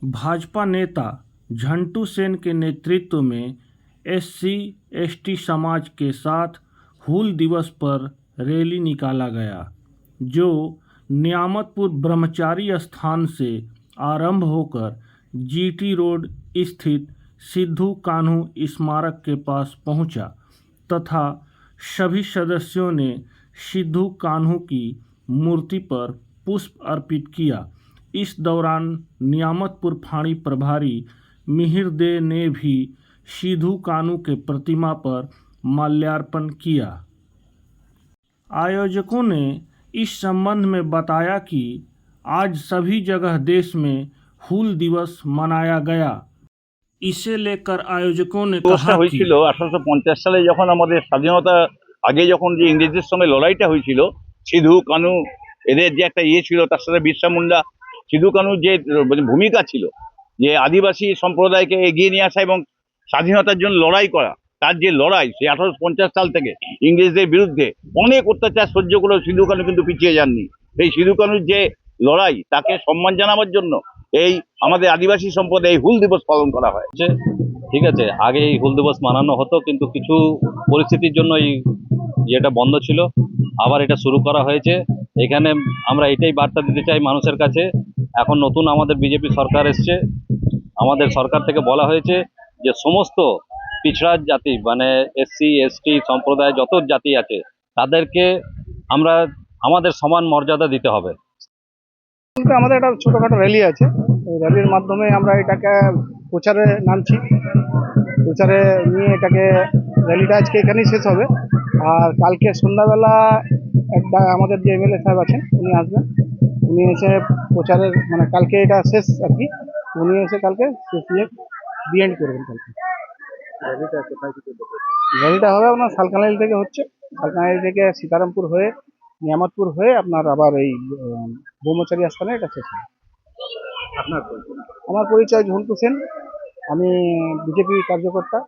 भाजपा नेता झंटू सेन के नेतृत्व में एससी/एसटी समाज के साथ हूल दिवस पर रैली निकाला गया, जो नियामतपुर ब्रह्मचारी स्थान से आरंभ होकर जीटी रोड स्थित सिद्धू कान्हू स्मारक के पास पहुंचा तथा सभी सदस्यों ने सिद्धू कान्हू की मूर्ति पर पुष्प अर्पित किया। इस दौरान नियामतपुर फाड़ी प्रभारी मिहिर दे ने भी सिद्धू कान्हू के प्रतिमा पर माल्यार्पण किया। आयोजकों ने इस संबंध में बताया कि आज सभी जगह देश में हूल दिवस मनाया गया। इसे लेकर आयोजकों ने कहा कि 1850 সালে যখন আমাদের স্বাধীনতা আগে যখন যে ইংরেজদের সঙ্গে লড়াইটা হয়েছিল, সিধু কানু এদের যে একটা ছিল, তার সাথে বিরসা মুন্ডা, সিধু কানুর যে ভূমিকা ছিল যে আদিবাসী সম্প্রদায়কে এগিয়ে নিয়ে আসা এবং স্বাধীনতার জন্য লড়াই করা, তার যে লড়াই সেই 1850 সাল থেকে ইংরেজদের বিরুদ্ধে অনেক অত্যাচার সহ্য করেও সিধু কানু কিন্তু পিছিয়ে যাননি। এই সিধু কানুর যে লড়াই, তাকে সম্মান জানাবার জন্য এই আমাদের আদিবাসী সম্প্রদায় এই হুল দিবস পালন করা হয়। ঠিক আছে, আগে এই হুল দিবস মানানো হতো, কিন্তু কিছু পরিস্থিতির জন্য এই যেটা বন্ধ ছিল, আবার এটা শুরু করা হয়েছে। এখানে আমরা এটাই বার্তা দিতে চাই মানুষের কাছে। এখন নতুন আমাদের বিজেপি সরকার এসছে, আমাদের সরকার থেকে বলা হয়েছে যে সমস্ত পিছড়া জাতি মানে এসসি/এসটি সম্প্রদায় যত জাতি আছে তাদেরকে আমরা আমাদের সমান মর্যাদা দিতে হবে। আমাদের একটা ছোটখাটো র্যালি আছে, এই র্যালির মাধ্যমে আমরা এটাকে প্রচারে নামছি। প্রচারে নিয়ে এটাকে র্যালিটা আজকে এখানেই শেষ হবে। আর কালকে সন্ধ্যাবেলা একটা আমাদের যে এমএলএ সাহেব আছেন উনি আসবেন, উনি এসে প্রচারের মানে কালকে এটা শেষ আর কি, উনি এসে কালকে শেষ দিয়ে এন্ড করবেন। কালকে র্যালিটা হবে আপনার সালকানাইল থেকে হচ্ছে, সালকানাইল থেকে সীতারামপুর হয়ে নিয়ামতপুর হয়ে আপনার আবার এই ব্রহ্মচারী আস্থানে এটা শেষ হবে। আমার পরিচয় ঝন্টু সেন, আমি বিজেপি কার্যকর্তা।